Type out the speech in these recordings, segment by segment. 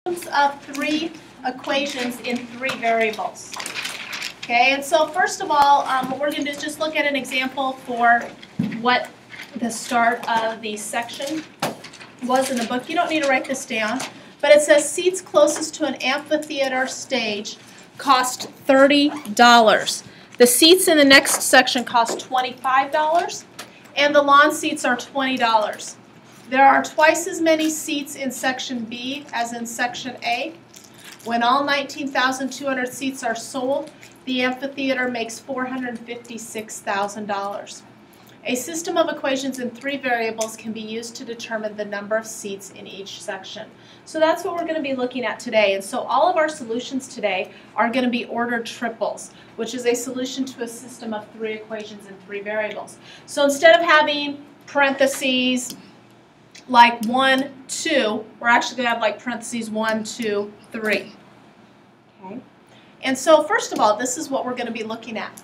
Of three equations in three variables. Okay, and so first of all, what we're going to do is just look at an example for what the start of the section was in the book. You don't need to write this down, but it says seats closest to an amphitheater stage cost $30. The seats in the next section cost $25, and the lawn seats are $20. There are twice as many seats in Section B as in Section A. When all 19,200 seats are sold, the amphitheater makes $456,000. A system of equations in three variables can be used to determine the number of seats in each section. So that's what we're going to be looking at today. And so all of our solutions today are going to be ordered triples, which is a solution to a system of three equations in three variables. So instead of having parentheses, like 1, 2, we're actually going to have like parentheses 1, 2, 3. Okay. And so first of all, this is what we're going to be looking at.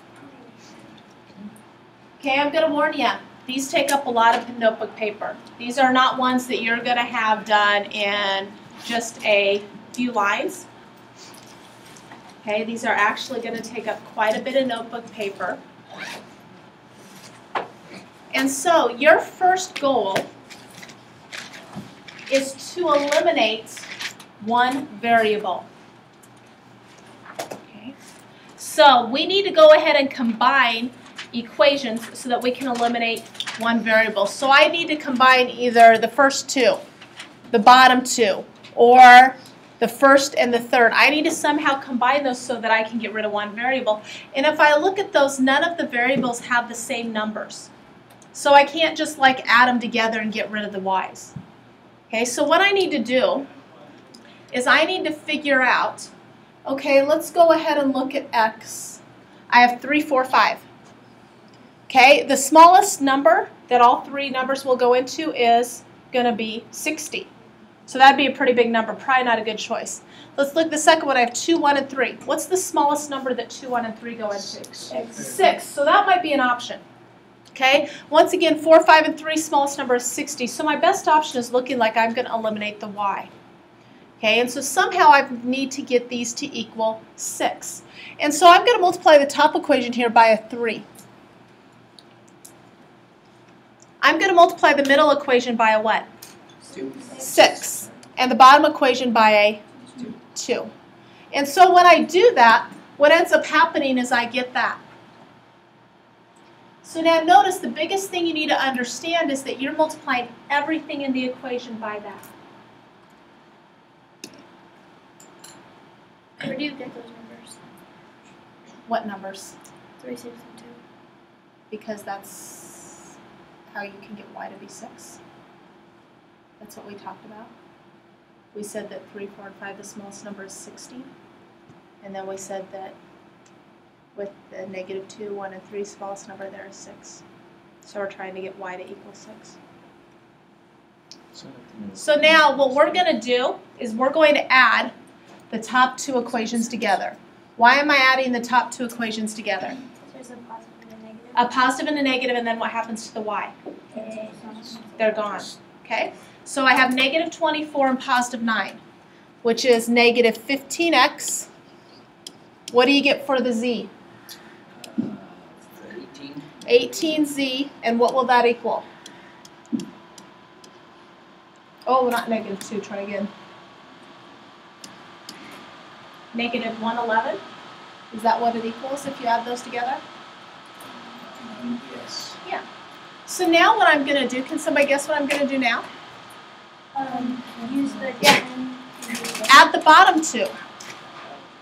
Okay, I'm going to warn you, these take up a lot of notebook paper. These are not ones that you're going to have done in just a few lines. Okay, these are actually going to take up quite a bit of notebook paper. And so your first goal is to eliminate one variable. Okay. So we need to go ahead and combine equations so that we can eliminate one variable. So I need to combine either the first two, the bottom two, or the first and the third. I need to somehow combine those so that I can get rid of one variable. And if I look at those, none of the variables have the same numbers. So I can't just like add them together and get rid of the y's. Okay, so what I need to do is I need to figure out, okay, let's go ahead and look at x. I have 3, 4, 5. Okay, the smallest number that all three numbers will go into is going to be 60. So that would be a pretty big number, probably not a good choice. Let's look at the second one. I have 2, 1, and 3. What's the smallest number that 2, 1, and 3 go into? 6. So that might be an option. Okay, once again, 4, 5, and 3, smallest number is 60. So my best option is looking like I'm going to eliminate the y. Okay, and so somehow I need to get these to equal 6. And so I'm going to multiply the top equation here by a 3. I'm going to multiply the middle equation by a what? 6. And the bottom equation by a 2. And so when I do that, what ends up happening is I get that. So now notice the biggest thing you need to understand is that you're multiplying everything in the equation by that. Where do you get those numbers? What numbers? 3, 6, and 2. Because that's how you can get y to be 6. That's what we talked about. We said that 3, 4, and 5, the smallest number is 60. And then we said that with the negative 2, 1, and 3, smallest number there is 6. So we're trying to get y to equal 6. So now what we're going to do is we're going to add the top two equations together. Why am I adding the top two equations together? There's a positive and a negative. A positive and a negative, and then what happens to the y? They're gone. Okay? So I have negative 24 and positive 9, which is negative 15x. What do you get for the z? 18z, and what will that equal? Oh, not negative 2, try again. Negative 111, is that what it equals if you add those together? Yes. Yeah. So now what I'm going to do, can somebody guess what I'm going to do now? Use the Add the bottom two.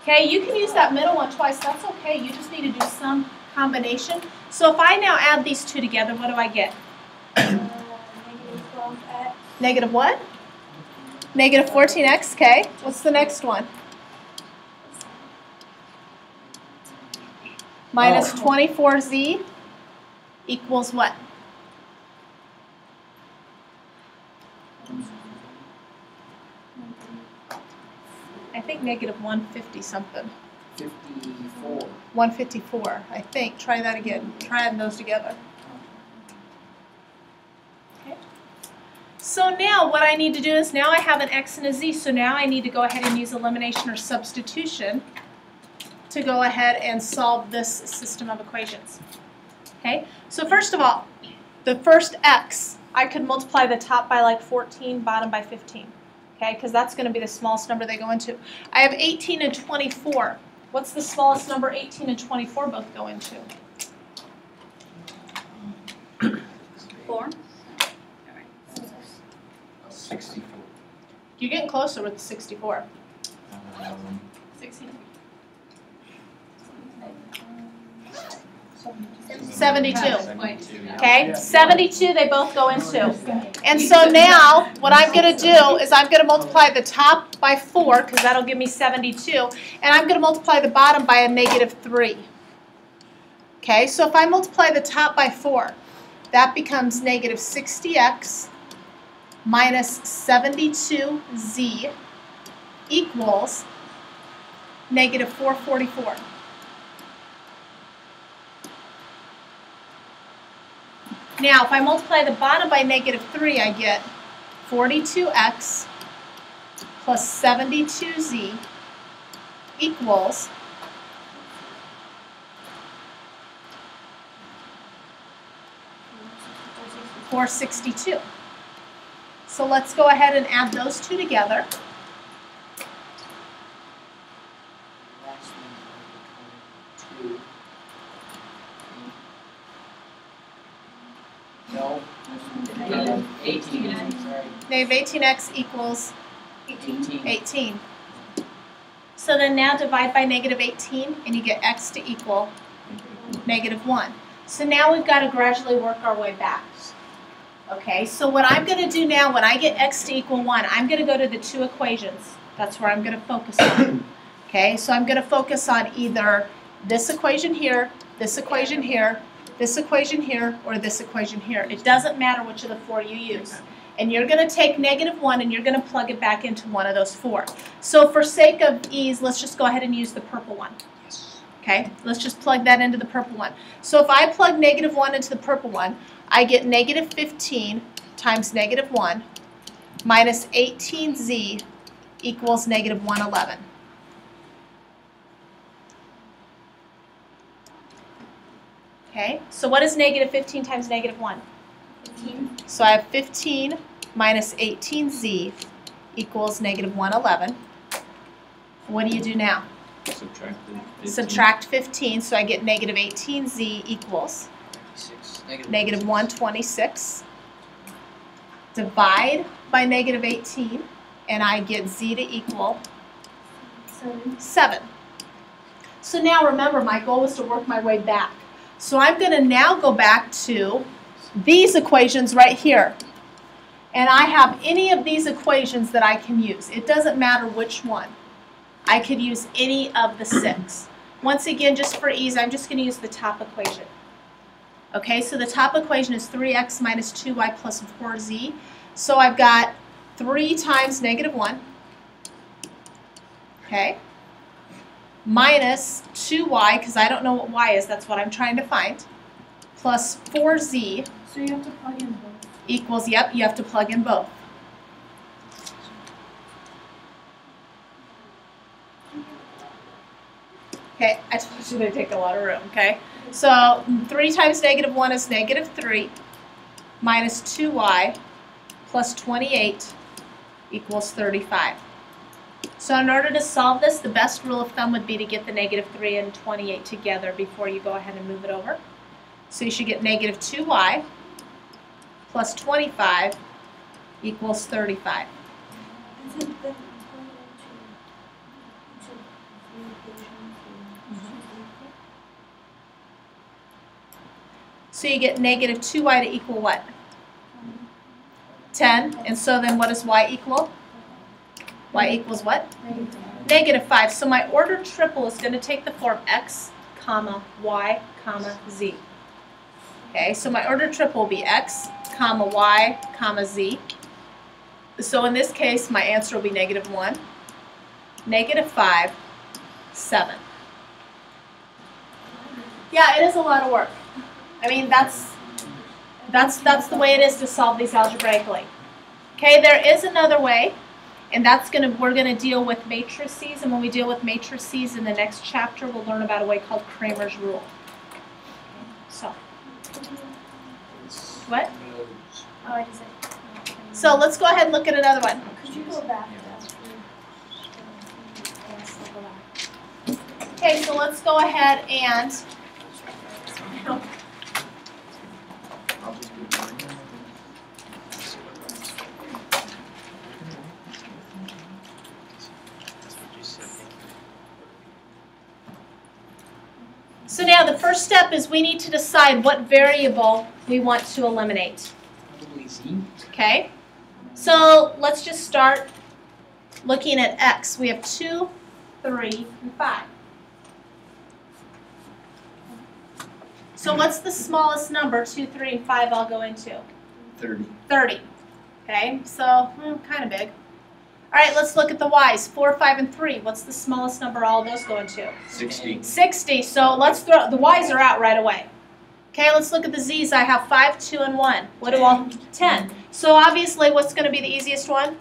Okay, you can use that middle one twice, that's okay, you just need to do some combination. So if I now add these two together, what do I get? negative 12x. Negative what? Negative 14x, okay. What's the next one? Minus 24z equals what? I think negative 150 something. 54. 154, I think. Try that again. Try adding those together. Okay. So now what I need to do is now I have an x and a z, so now I need to go ahead and use elimination or substitution to go ahead and solve this system of equations. Okay, so first of all, the first x, I could multiply the top by like 14, bottom by 15. Okay, because that's going to be the smallest number they go into. I have 18 and 24. What's the smallest number 18 and 24 both go into? 4. 64. You're getting closer with the 64. 72. Okay, 72 they both go into. And so now what I'm going to do is I'm going to multiply the top by 4 because that'll give me 72. And I'm going to multiply the bottom by a -3. Okay, so if I multiply the top by 4, that becomes negative 60x minus 72z equals negative 444. Now, if I multiply the bottom by -3, I get 42x plus 72z equals 462. So let's go ahead and add those two together. Last one, 2. No. Negative 18. Sorry. Negative 18x equals 18. 18. So then now divide by negative 18 and you get x to equal negative 1. So now we've got to gradually work our way back. Okay, so what I'm going to do now when I get x to equal 1, I'm going to go to the two equations. That's where I'm going to focus on. Okay, so I'm going to focus on either this equation here, this equation here, this equation here, or this equation here. It doesn't matter which of the four you use. And you're going to take -1 and you're going to plug it back into one of those four. So for sake of ease, let's just go ahead and use the purple one. Okay, let's just plug that into the purple one. So if I plug -1 into the purple one, I get negative 15 times -1 minus 18z equals negative 111. Okay, so what is negative 15 times -1? 15. So I have 15 minus 18z equals negative 111. What do you do now? Subtract the 15. Subtract 15, so I get negative 18z equals 96. negative 126. Divide by negative 18, and I get z to equal 7. So now remember, my goal is to work my way back. So I'm going to now go back to these equations right here. And I have any of these equations that I can use. It doesn't matter which one. I could use any of the 6. Once again, just for ease, I'm just going to use the top equation. Okay, so the top equation is 3x minus 2y plus 4z. So I've got 3 times -1. Okay. Minus 2y, because I don't know what y is, that's what I'm trying to find, plus 4z So you have to plug in both. equals, yep, you have to plug in both. Okay, I told you they take a lot of room, okay? So 3 times -1 is -3 minus 2y plus 28 equals 35. So in order to solve this, the best rule of thumb would be to get the -3 and 28 together before you go ahead and move it over. So you should get -2y plus 25 equals 35. Is it then going into each of the equations and So you get -2y to equal what? 10. And so then what does y equal? Y equals what? -5. So my ordered triple is going to take the form x, comma, y, comma, z. Okay, so my ordered triple will be x, comma, y, comma, z. So in this case, my answer will be -1, -5, 7. Yeah, it is a lot of work. I mean, that's the way it is to solve these algebraically. Okay, there is another way, and we're gonna deal with matrices, and when we deal with matrices in the next chapter, we'll learn about a way called Cramer's rule. So, what? Oh, I just said. So let's go ahead and look at another one. Could you go back? Okay, so let's go ahead and so now the first step is we need to decide what variable we want to eliminate. Probably Z. Okay? So let's just start looking at x. We have 2, 3, and 5. So what's the smallest number 2, 3, and 5 all go into? 30. 30. Okay, so kind of big. All right, let's look at the y's. 4, 5, and 3. What's the smallest number all of those go into? 60. 60. So let's throw, the y's are out right away. Okay, let's look at the z's. I have 5, 2, and 1. What do all? 10. So obviously, what's going to be the easiest one?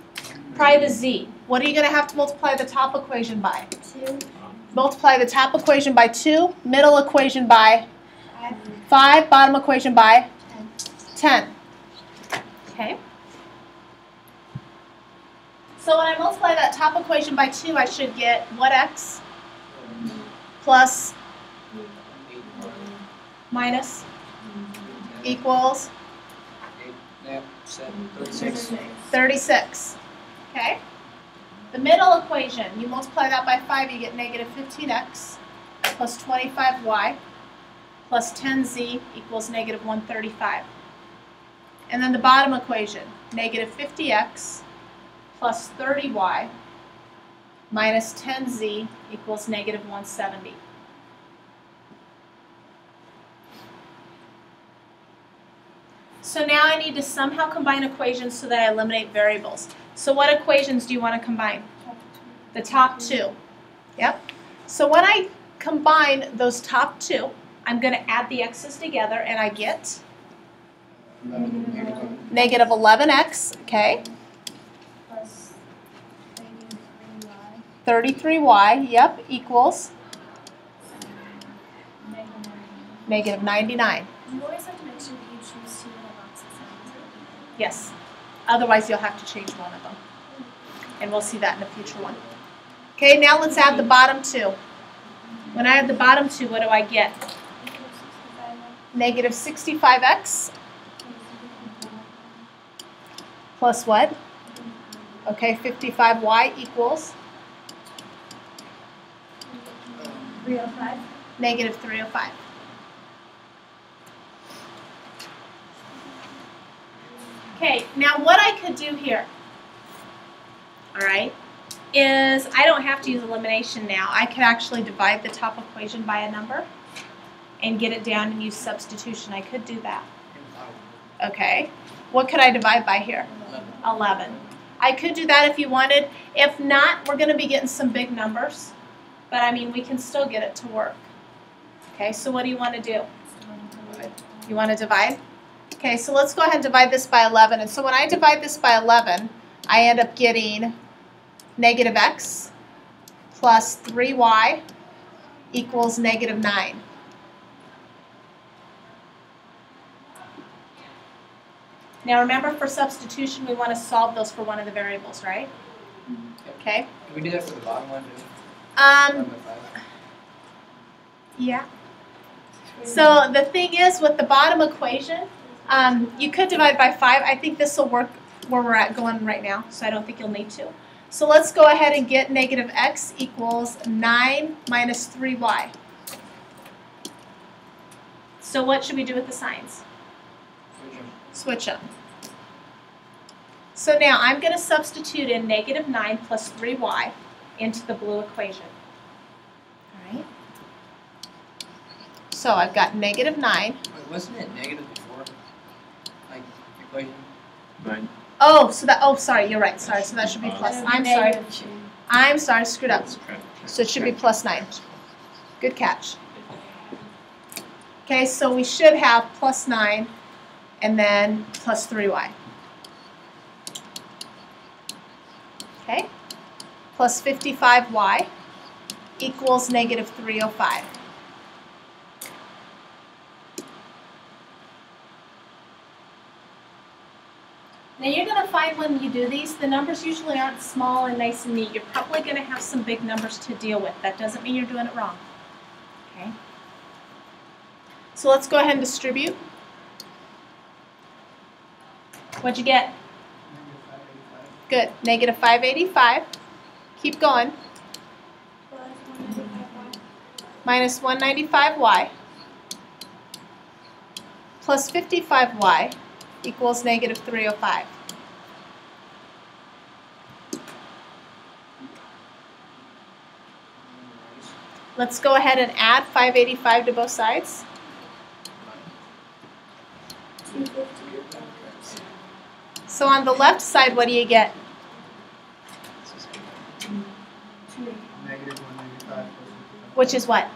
Probably the z. What are you going to have to multiply the top equation by? 2, Multiply the top equation by 2, middle equation by 5, 5, bottom equation by 10. Okay. So when I multiply that top equation by 2, I should get what x plus minus equals 36. 36. Okay? The middle equation, you multiply that by 5, you get negative 15x plus 25y plus 10z equals negative 135. And then the bottom equation, negative 50x plus 30y minus 10z equals negative 170. So now I need to somehow combine equations so that I eliminate variables. So what equations do you want to combine? The top two. Yep. So when I combine those top two, I'm going to add the x's together and I get negative 11x, okay, plus negative 3y, 33y, yep, equals negative 9. negative 99. You always have to make sure that you choose 2 little boxes. Yes. Otherwise, you'll have to change one of them. And we'll see that in a future one. Okay, now let's add the bottom two. When I add the bottom two, what do I get? Negative 65x plus what? Okay, 55y equals 305. negative 305. Okay, now what I could do here, all right, is I don't have to use elimination now. I could actually divide the top equation by a number and get it down and use substitution. I could do that. Okay, what could I divide by here? 11. I could do that if you wanted. If not, we're going to be getting some big numbers, but I mean, we can still get it to work. Okay, so what do you want to do? You want to divide? Okay, so let's go ahead and divide this by 11. And so when I divide this by 11, I end up getting negative x plus 3y equals negative 9. Now remember, for substitution, we want to solve those for one of the variables, right? Okay. Can we do that for the bottom one too? Yeah. So the thing is, with the bottom equation, you could divide by 5. I think this will work where we're at going right now, so I don't think you'll need to. So let's go ahead and get negative x equals 9 minus 3y. So what should we do with the signs? Switch them. So now I'm going to substitute in negative 9 plus 3y into the blue equation. All right. So I've got negative 9. Wait, wasn't it negative before? Like, equation? Right. Oh, so that, oh, sorry, you're right. Sorry, so that should be plus. I'm sorry, screwed up. So it should be plus 9. Good catch. Okay, so we should have plus 9 and then plus 3y. okay, plus 55y equals negative 305. Now you're going to find when you do these, the numbers usually aren't small and nice and neat. You're probably going to have some big numbers to deal with. That doesn't mean you're doing it wrong. Okay. So let's go ahead and distribute. What'd you get? Good. Negative 585. Keep going. Plus 195y. Minus 195y plus 55y equals negative 305. Let's go ahead and add 585 to both sides. 250. So on the left side, what do you get? Negative 195 Which is what?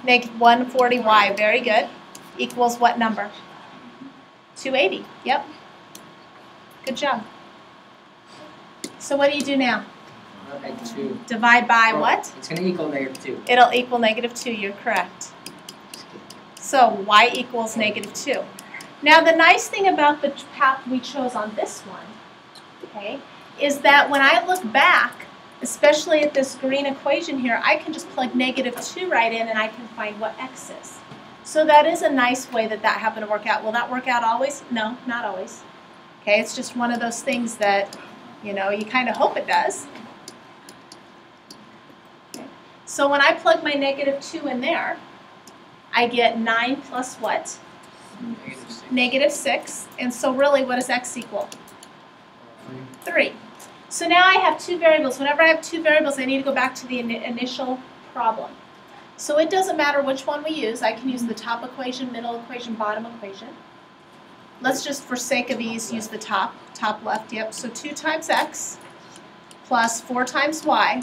Negative 140y. Very good. Equals what number? 280. Yep. Good job. So what do you do now? Okay, 2. Divide by what? It's going to equal negative 2. It'll equal negative 2. You're correct. So y equals negative 2. Now the nice thing about the path we chose on this one, okay, is that when I look back, especially at this green equation here, I can just plug negative 2 right in and I can find what x is. So that is a nice way that that happened to work out. Will that work out always? No, not always. Okay, it's just one of those things that, you know, you kind of hope it does. Okay. So when I plug my negative 2 in there, I get 9 plus what? Negative 6. Negative 6. And so really, what does x equal? 3. So now I have two variables. Whenever I have two variables, I need to go back to the initial problem. So it doesn't matter which one we use. I can use the top equation, middle equation, bottom equation. Let's just, for sake of ease, use the top left. Yep, so 2 times x plus 4 times y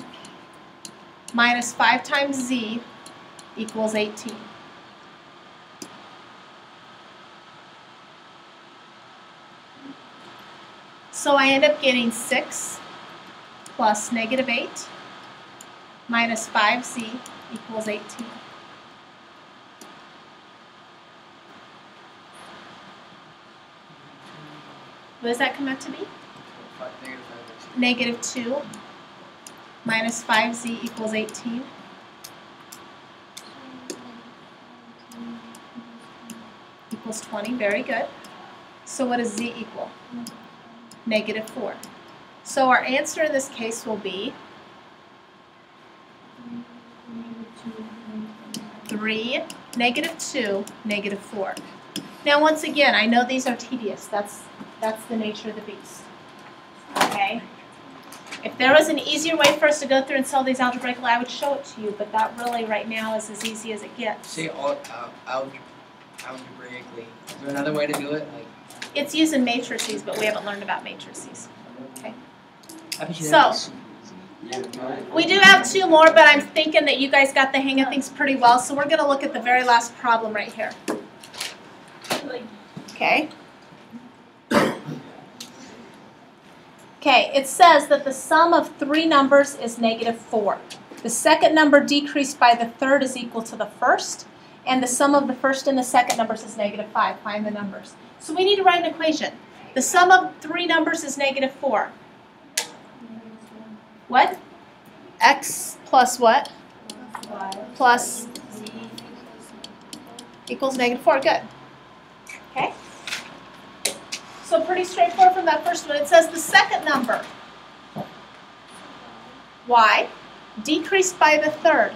minus 5 times z equals 18. So I end up getting 6 plus negative 8 minus 5z equals 18. What does that come out to be? Negative 5. Negative 2 minus 5z equals 18. Equals 20. Very good. So what does z equal? Negative 4. So our answer in this case will be 3, negative 2, negative 4. Now once again, I know these are tedious. That's the nature of the beast. Okay? If there was an easier way for us to go through and solve these algebraically, I would show it to you, but that really right now is as easy as it gets. Say algebraically. Is there another way to do it? Like, It's using matrices, but we haven't learned about matrices. Okay? I bet you So, that's- we do have 2 more, but I'm thinking that you guys got the hang of things pretty well, so we're going to look at the very last problem right here. Okay? Okay, it says that the sum of 3 numbers is negative 4. The second number decreased by the third is equal to the first, and the sum of the first and the second numbers is negative 5. Find the numbers. So we need to write an equation. The sum of 3 numbers is negative 4. What? X plus what? Plus equals negative 4. Good. Okay? So pretty straightforward from that first one. It says the second number, y, decreased by the third,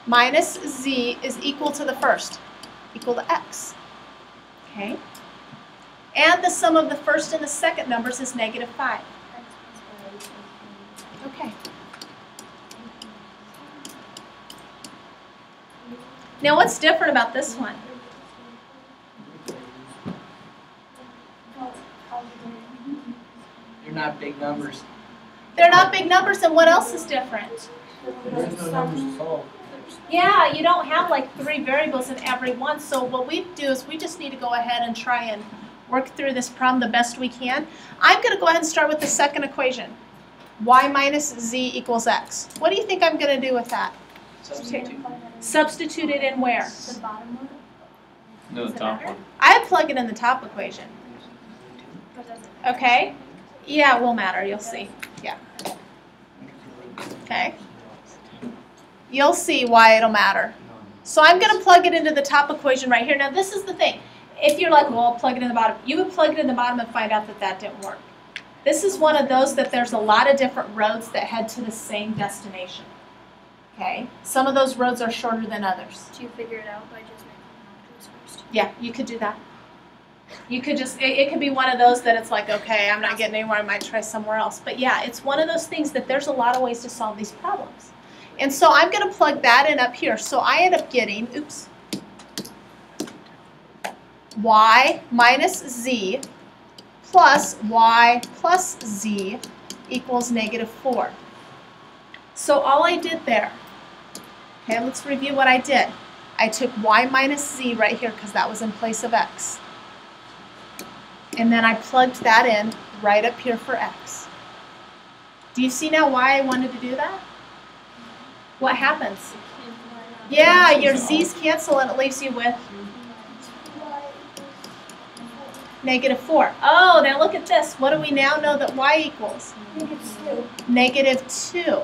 minus z is equal to the first, equal to x. Okay? And the sum of the first and the second numbers is negative 5. Okay. Now what's different about this one? They're not big numbers. They're not big numbers, and what else is different? There's no numbers to solve. Yeah, you don't have like 3 variables in every one, so what we do is we just need to go ahead and try and work through this problem the best we can. I'm going to go ahead and start with the second equation. y minus z equals x. What do you think I'm going to do with that? Substitute. Substitute it in where? The bottom one, No, the Does it top matter? one. I'd plug it in the top equation. but doesn't. Okay? Yeah, it will matter. You'll see. Yeah. Okay? You'll see why it'll matter. So I'm going to plug it into the top equation right here. Now, this is the thing. If you're like, well, I'll plug it in the bottom, you would plug it in the bottom and find out that that didn't work. This is one of those that there's a lot of different roads that head to the same destination. Okay? Some of those roads are shorter than others. Do you figure it out by just making calculus first? Yeah, you could do that. You could just, it could be one of those that it's like, okay, I'm not getting anywhere, I might try somewhere else. But yeah, it's one of those things that there's a lot of ways to solve these problems. And so I'm going to plug that in up here. So I end up getting, oops, y minus z plus y plus z equals negative 4. So all I did there, okay, let's review what I did. I took y minus z right here because that was in place of x. And then I plugged that in right up here for x. Do you see now why I wanted to do that? What happens? Yeah, your z's cancel and it leaves you with negative 4. Oh, now look at this. What do we now know that y equals? I think it's 2. Negative 2.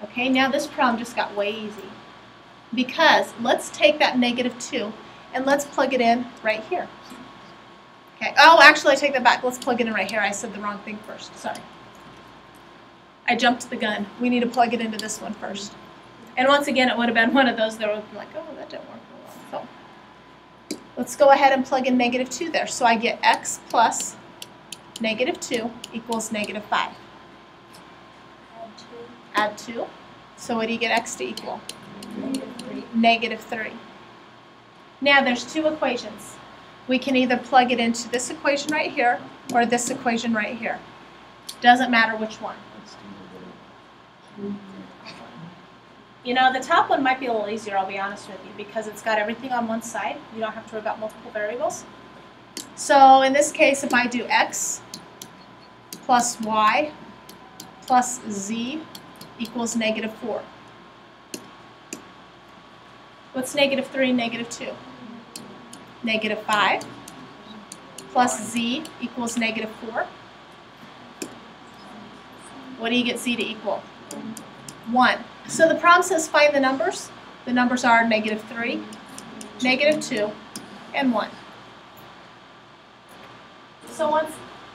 Okay, now this problem just got way easy. Because let's take that negative 2 and let's plug it in right here. Okay, oh, actually I take that back. Let's plug it in right here. I said the wrong thing first. Sorry. I jumped the gun. We need to plug it into this one first. And once again, it would have been one of those that would have been like, oh, that didn't work well. So let's go ahead and plug in negative 2 there. So I get x plus negative 2 equals negative 5. Add 2. So what do you get x to equal? Negative 3. Negative 3. Now there's two equations. We can either plug it into this equation right here or this equation right here. Doesn't matter which one. You know, the top one might be a little easier, I'll be honest with you, because it's got everything on one side. You don't have to worry about multiple variables. So in this case, if I do x plus y plus z equals negative 4. What's negative 3 and negative 2? Negative 5 plus z equals negative 4. What do you get z to equal? 1. So the problem says find the numbers. The numbers are negative 3, negative 2, and 1. So once,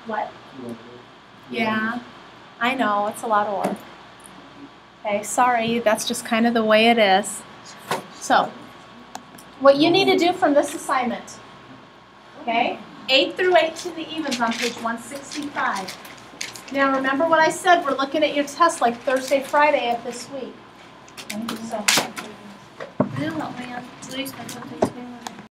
what? Yeah, I know, it's a lot of work. Okay, sorry, that's just kind of the way it is. So, what you need to do from this assignment, okay, 8 through 8 to the evens on page 165. Now remember what I said, we're looking at your test like Thursday, Friday of this week. So, I don't know, man. Today's my birthday too.